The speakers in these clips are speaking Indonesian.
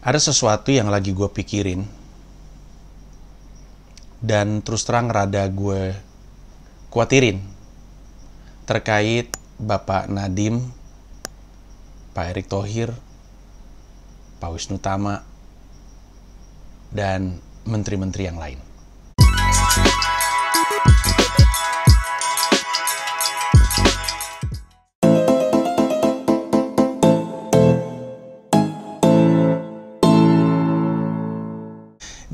Ada sesuatu yang lagi gue pikirin dan terus terang rada gue khawatirin terkait Bapak Nadiem, Pak Erick Thohir, Pak Wisnu Tama, dan menteri-menteri yang lain.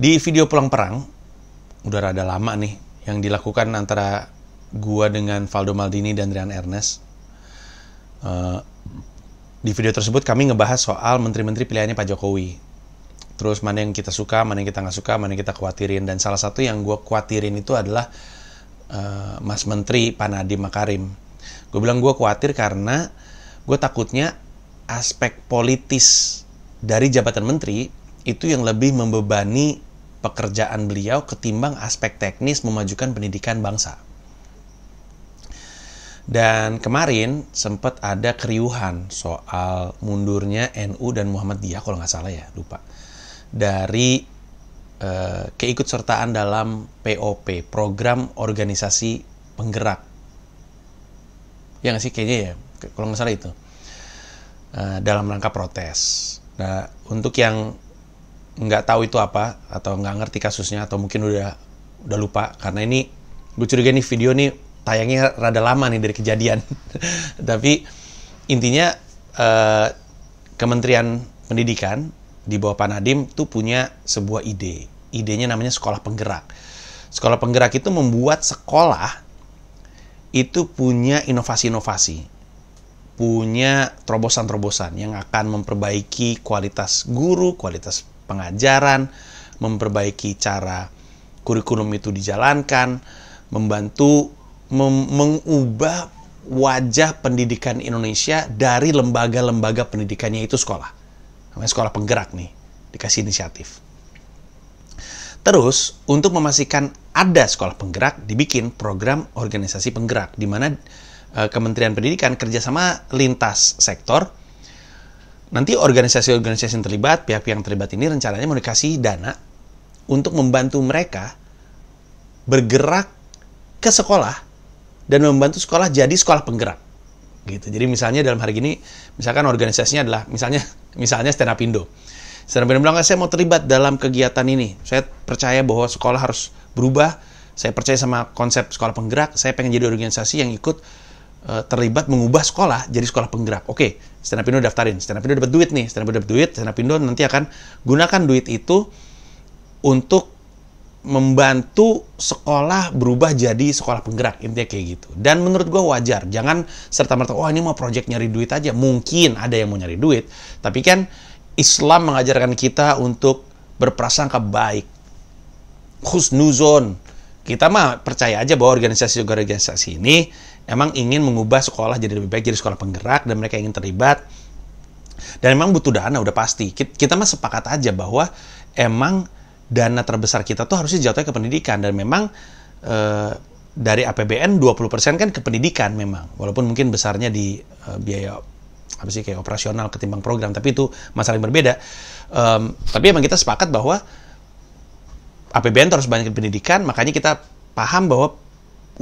Di video pulang perang, udah rada lama nih, yang dilakukan antara gua dengan Valdo Maldini dan Rian Ernest. Di video tersebut kami ngebahas soal menteri-menteri pilihannya Pak Jokowi. Terus mana yang kita suka, mana yang kita nggak suka, mana yang kita khawatirin. Dan salah satu yang gua khawatirin itu adalah Mas Menteri Pak Nadiem Makarim. Gue bilang gue khawatir karena gue takutnya aspek politis dari jabatan menteri itu yang lebih membebani pekerjaan beliau ketimbang aspek teknis memajukan pendidikan bangsa. Dan kemarin sempat ada keriuhan soal mundurnya NU dan Muhammadiyah, kalau nggak salah ya, lupa, dari keikutsertaan dalam POP, Program Organisasi Penggerak. Ya nggak sih, kayaknya ya, kalau nggak salah itu. Dalam rangka protes. Nah, untuk yang nggak tahu itu apa, atau nggak ngerti kasusnya, atau mungkin udah lupa, karena ini gue curiga nih video nih tayangnya rada lama nih dari kejadian. Tapi intinya Kementerian Pendidikan di bawah Pak Nadiem tuh punya sebuah ide. Idenya namanya sekolah penggerak. Sekolah penggerak itu membuat sekolah itu punya inovasi-inovasi, punya terobosan-terobosan yang akan memperbaiki kualitas guru, kualitas pengajaran, memperbaiki cara kurikulum itu dijalankan, membantu mengubah wajah pendidikan Indonesia dari lembaga-lembaga pendidikannya itu sekolah. Namanya sekolah penggerak nih, dikasih inisiatif. Terus, untuk memastikan ada sekolah penggerak, dibikin program organisasi penggerak, di mana Kementerian Pendidikan kerjasama lintas sektor. Nanti organisasi-organisasi yang terlibat, pihak-pihak yang terlibat ini rencananya mau dikasih dana untuk membantu mereka bergerak ke sekolah dan membantu sekolah jadi sekolah penggerak. Gitu. Jadi misalnya dalam hari ini, misalkan organisasinya adalah misalnya Stand Up Indo. Stand Up Indo bilang, saya mau terlibat dalam kegiatan ini. Saya percaya bahwa sekolah harus berubah. Saya percaya sama konsep sekolah penggerak. Saya pengen jadi organisasi yang ikut terlibat mengubah sekolah jadi sekolah penggerak. Oke, Stand Up Indo daftarin. Stand Up Indo dapat duit nih. Stand Up Indo nanti akan gunakan duit itu untuk membantu sekolah berubah jadi sekolah penggerak. Intinya kayak gitu. Dan menurut gue wajar. Jangan serta-merta, ini mau project nyari duit aja. Mungkin ada yang mau nyari duit. Tapi kan Islam mengajarkan kita untuk berprasangka baik. Husnuzon. Kita mah percaya aja bahwa organisasi-organisasi ini emang ingin mengubah sekolah jadi lebih baik, jadi sekolah penggerak, dan mereka ingin terlibat. Dan memang butuh dana, udah pasti. Kita mah sepakat aja bahwa emang dana terbesar kita tuh harusnya jatuhnya ke pendidikan. Dan memang dari APBN 20% kan ke pendidikan memang. Walaupun mungkin besarnya di biaya kayak operasional ketimbang program, tapi itu masalah yang berbeda. Tapi emang kita sepakat bahwa APBN terus banyak di pendidikan, makanya kita paham bahwa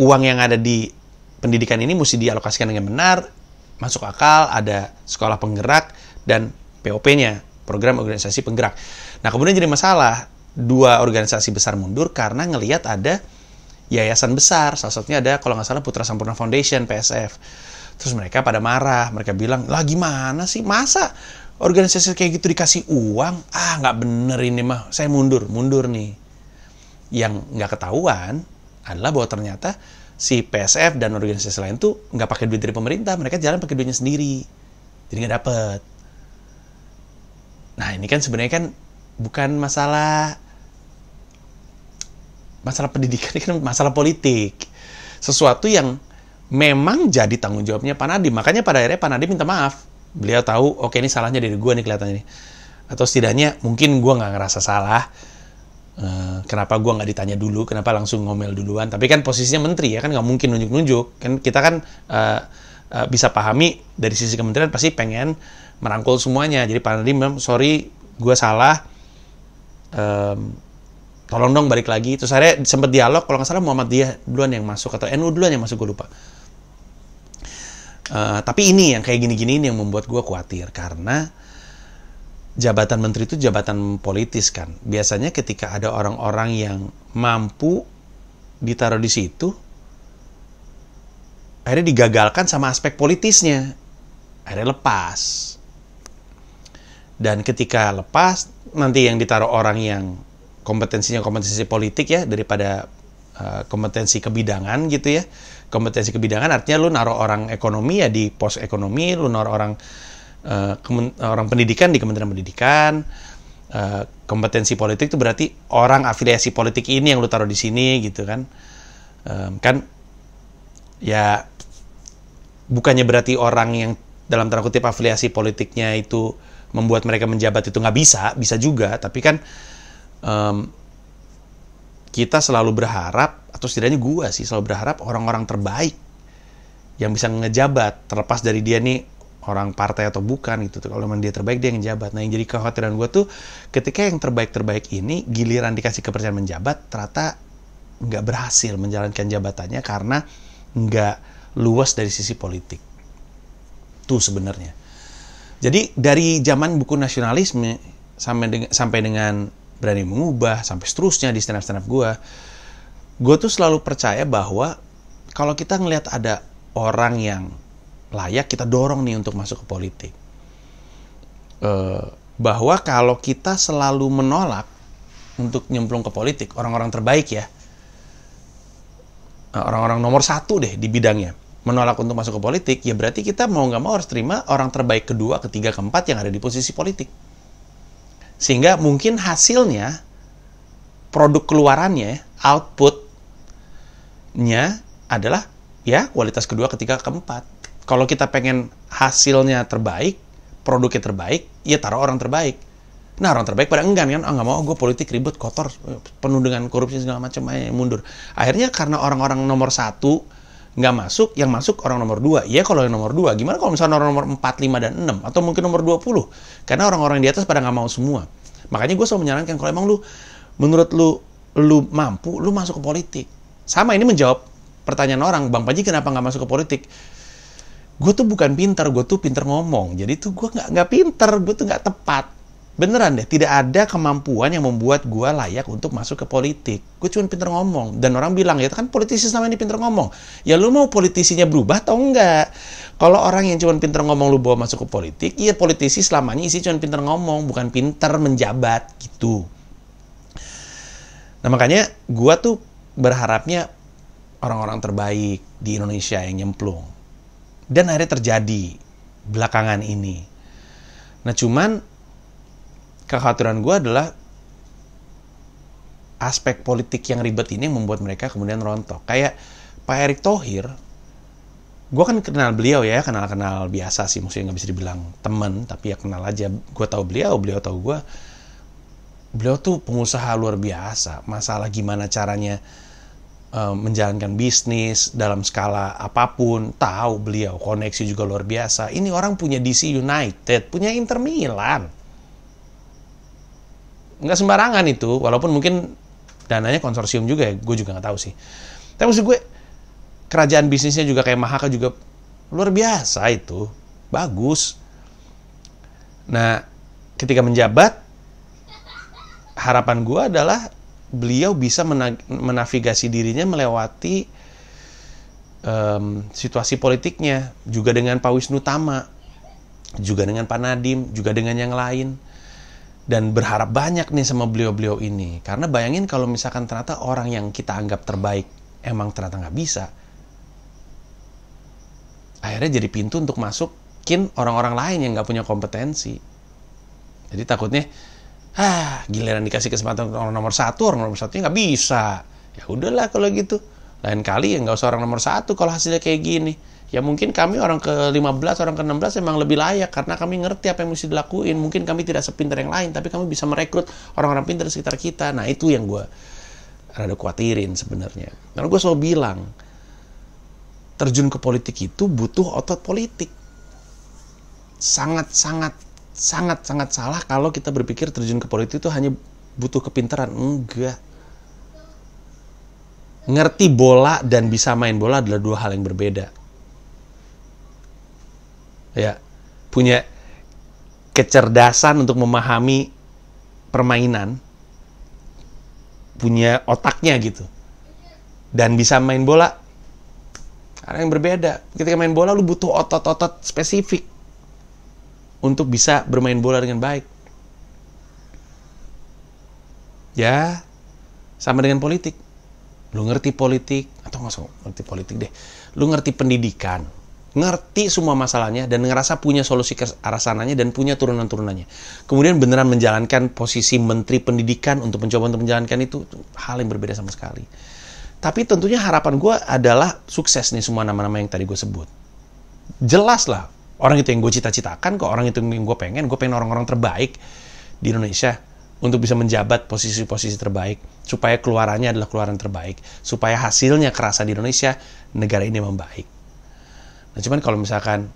uang yang ada di pendidikan ini mesti dialokasikan dengan benar, masuk akal, ada sekolah penggerak, dan POP-nya, program organisasi penggerak. Nah, kemudian jadi masalah, dua organisasi besar mundur karena ngelihat ada yayasan besar, salah satunya ada, kalau nggak salah, Putra Sampurna Foundation, PSF. Terus mereka pada marah, mereka bilang, lah gimana sih, masa organisasi kayak gitu dikasih uang? Nggak bener ini mah, saya mundur nih. Yang nggak ketahuan adalah bahwa ternyata si PSF dan organisasi lain tuh nggak pakai duit dari pemerintah, mereka jalan pakai duitnya sendiri, jadi nggak dapet. Nah, ini kan sebenarnya kan bukan masalah pendidikan, ini kan masalah politik, sesuatu yang memang jadi tanggung jawabnya Pak Nadiem. Makanya pada akhirnya Pak Nadiem minta maaf. Beliau tahu, oke, ini salahnya dari gue nih kelihatannya nih, atau setidaknya mungkin gue nggak ngerasa salah. Kenapa gue nggak ditanya dulu, kenapa langsung ngomel duluan. Tapi kan posisinya menteri ya, kan nggak mungkin nunjuk-nunjuk. Kan kita kan bisa pahami dari sisi kementerian pasti pengen merangkul semuanya. Jadi Pak Nadiem, sorry gue salah, tolong dong balik lagi. Terus akhirnya sempet dialog, kalau nggak salah Muhammadiyah duluan yang masuk atau NU duluan yang masuk, gue lupa. Tapi ini yang kayak gini-gini ini yang membuat gue khawatir, karena jabatan menteri itu jabatan politis kan. Biasanya ketika ada orang-orang yang mampu ditaruh di situ, akhirnya digagalkan sama aspek politisnya, akhirnya lepas. Dan ketika lepas, nanti yang ditaruh orang yang kompetensinya kompetensi politik ya, daripada kompetensi kebidangan gitu ya. Kompetensi kebidangan artinya lu naruh orang ekonomi ya di pos ekonomi, lu naruh orang orang pendidikan di Kementerian Pendidikan. Kompetensi politik itu berarti orang afiliasi politik ini yang lu taruh di sini gitu kan. Kan ya bukannya berarti orang yang dalam tanda kutip afiliasi politiknya itu membuat mereka menjabat itu nggak bisa, bisa juga, tapi kan kita selalu berharap, atau setidaknya gue sih selalu berharap orang-orang terbaik yang bisa ngejabat, terlepas dari dia nih orang partai atau bukan gitu. Kalau memang dia terbaik, dia yang ngejabat. Nah, yang jadi kekhawatiran gue tuh ketika yang terbaik-terbaik ini giliran dikasih kepercayaan menjabat, ternyata nggak berhasil menjalankan jabatannya karena nggak luas dari sisi politik. Tuh sebenarnya. Jadi dari zaman buku nasionalisme sampai dengan Berani Mengubah, sampai seterusnya di stand-up gue tuh selalu percaya bahwa kalau kita ngelihat ada orang yang layak, kita dorong nih untuk masuk ke politik. Bahwa kalau kita selalu menolak untuk nyemplung ke politik, orang-orang terbaik ya, orang-orang nomor 1 deh di bidangnya, menolak untuk masuk ke politik, ya berarti kita mau nggak mau harus terima orang terbaik kedua, ketiga, keempat yang ada di posisi politik. Sehingga mungkin hasilnya, produk keluarannya, outputnya adalah ya kualitas kedua, ketiga, keempat. Kalau kita pengen hasilnya terbaik, produknya terbaik, ya taruh orang terbaik. Nah, orang terbaik pada enggan kan, nggak mau, gue politik ribet, kotor, penuh dengan korupsi segala macam, mundur. Akhirnya karena orang-orang nomor 1 nggak masuk, yang masuk orang nomor 2. Ya kalau yang nomor 2, gimana kalau misalnya orang nomor 4, 5, dan 6? Atau mungkin nomor 20? Karena orang-orang di atas pada nggak mau semua. Makanya gue selalu menyarankan, kalau emang menurut lu mampu, lu masuk ke politik. Sama ini menjawab pertanyaan orang, Bang Panji kenapa nggak masuk ke politik? Gue tuh bukan pintar, gue tuh pintar ngomong. Jadi tuh gue nggak pintar, gue tuh nggak tepat. Beneran deh, tidak ada kemampuan yang membuat gue layak untuk masuk ke politik. Gue cuma pintar ngomong. Dan orang bilang, ya kan politisi selama ini pintar ngomong. Ya lu mau politisinya berubah atau enggak? Kalau orang yang cuma pintar ngomong lu bawa masuk ke politik, iya politisi selamanya isi cuma pintar ngomong, bukan pintar menjabat gitu. Nah makanya gue tuh berharapnya orang-orang terbaik di Indonesia yang nyemplung. Dan akhirnya terjadi belakangan ini. Nah cuman kekhawatiran gue adalah aspek politik yang ribet ini yang membuat mereka kemudian rontok. Kayak Pak Erick Thohir, gue kan kenal beliau ya, kenal-kenal biasa sih, maksudnya nggak bisa dibilang temen, tapi ya kenal aja. Gue tahu beliau tahu gue. Beliau tuh pengusaha luar biasa. Masalah gimana caranya menjalankan bisnis dalam skala apapun, tahu beliau. Koneksi juga luar biasa. Ini orang punya DC United, punya Inter Milan. Nggak sembarangan itu, walaupun mungkin dananya konsorsium juga ya, gue juga nggak tahu sih. Tapi maksud gue, kerajaan bisnisnya juga kayak Mahaka juga luar biasa itu, bagus. Nah, ketika menjabat, harapan gue adalah beliau bisa menavigasi dirinya melewati situasi politiknya, juga dengan Pak Wisnu Tama, juga dengan Pak Nadiem, juga dengan yang lain. Dan berharap banyak nih sama beliau-beliau ini. Karena bayangin kalau misalkan ternyata orang yang kita anggap terbaik emang ternyata nggak bisa. Akhirnya jadi pintu untuk masukin orang-orang lain yang nggak punya kompetensi. Jadi takutnya, giliran dikasih kesempatan orang nomor 1, orang nomor 1-nya nggak bisa. Ya udahlah kalau gitu. Lain kali ya nggak usah orang nomor 1 kalau hasilnya kayak gini. Ya mungkin kami orang ke-15, orang ke-16 emang lebih layak karena kami ngerti apa yang mesti dilakuin. Mungkin kami tidak sepintar yang lain, tapi kami bisa merekrut orang-orang pintar di sekitar kita. Nah itu yang gue rada khawatirin sebenarnya. Karena gue selalu bilang, terjun ke politik itu butuh otot politik. Sangat sangat salah kalau kita berpikir terjun ke politik itu hanya butuh kepintaran. Enggak. Ngerti bola dan bisa main bola adalah dua hal yang berbeda. Ya, punya kecerdasan untuk memahami permainan, punya otaknya gitu, dan bisa main bola, ada yang berbeda. Ketika main bola lu butuh otot-otot spesifik untuk bisa bermain bola dengan baik. Ya, sama dengan politik. Lu ngerti politik, atau nggak usah ngerti politik deh, lu ngerti pendidikan, ngerti semua masalahnya, dan ngerasa punya solusi ke arah sananya, dan punya turunan-turunannya. Kemudian beneran menjalankan posisi menteri pendidikan untuk mencoba untuk menjalankan itu hal yang berbeda sama sekali. Tapi tentunya harapan gue adalah sukses nih semua nama-nama yang tadi gue sebut. Jelas lah, orang itu yang gue cita-citakan, kok orang itu yang gue pengen orang-orang terbaik di Indonesia untuk bisa menjabat posisi-posisi terbaik, supaya keluarannya adalah keluaran terbaik, supaya hasilnya kerasa di Indonesia, negara ini membaik. Nah, cuman kalau misalkan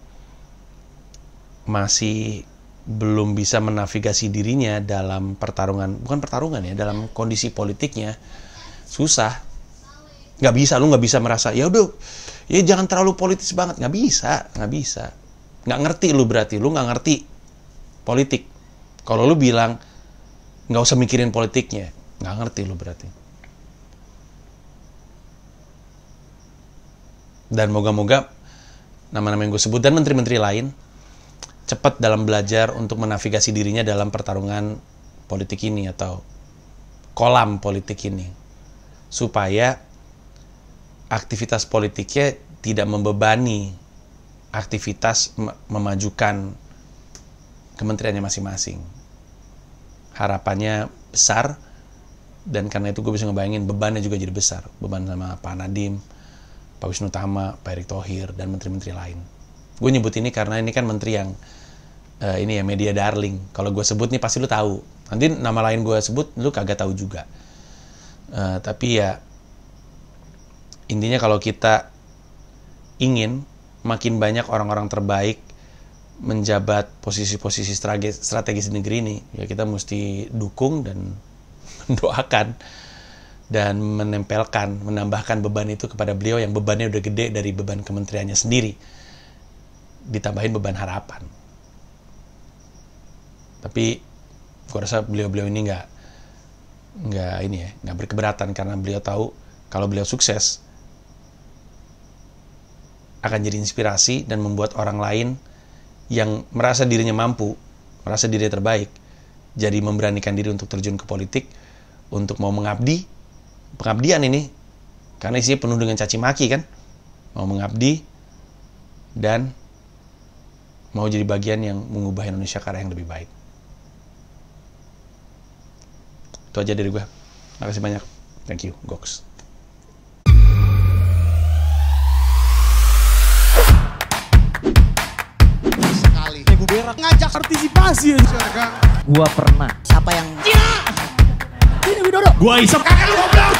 masih belum bisa menavigasi dirinya dalam pertarungan, bukan pertarungan ya, dalam kondisi politiknya, susah. Nggak bisa, lu nggak bisa merasa, ya udah, ya jangan terlalu politis banget. Nggak bisa. Nggak ngerti lu berarti, lu nggak ngerti politik. Kalau lu bilang, nggak usah mikirin politiknya, nggak ngerti lu berarti. Dan moga-moga nama-nama yang gue sebut dan menteri-menteri lain cepat dalam belajar untuk menavigasi dirinya dalam pertarungan politik ini atau kolam politik ini, supaya aktivitas politiknya tidak membebani aktivitas memajukan kementeriannya masing-masing. Harapannya besar, dan karena itu gue bisa ngebayangin bebannya juga jadi besar. Beban sama Pak Nadiem, Pak Wisnu Tama, Pak Erick Thohir, dan menteri-menteri lain. Gue nyebut ini karena ini kan menteri yang ini ya, media darling. Kalau gue sebut nih pasti lu tahu. Nanti nama lain gue sebut lu kagak tahu juga. Tapi ya intinya kalau kita ingin makin banyak orang-orang terbaik menjabat posisi-posisi strategis di negeri ini, ya kita mesti dukung dan mendoakan dan menambahkan beban itu kepada beliau yang bebannya udah gede dari beban kementeriannya sendiri, ditambahin beban harapan. Tapi gue rasa beliau-beliau ini nggak berkeberatan, karena beliau tahu kalau beliau sukses akan jadi inspirasi dan membuat orang lain yang merasa dirinya mampu, merasa dirinya terbaik, jadi memberanikan diri untuk terjun ke politik, untuk mau mengabdi. Pengabdian ini, karena isinya penuh dengan caci maki kan, mau mengabdi, dan mau jadi bagian yang mengubah Indonesia ke arah yang lebih baik. Itu aja dari gue. Makasih banyak. Thank you, Goks. Ngajak partisipasi aja. Gua pernah. Siapa yang? Ini Widodo. Gua isep. Kakak lu goblok.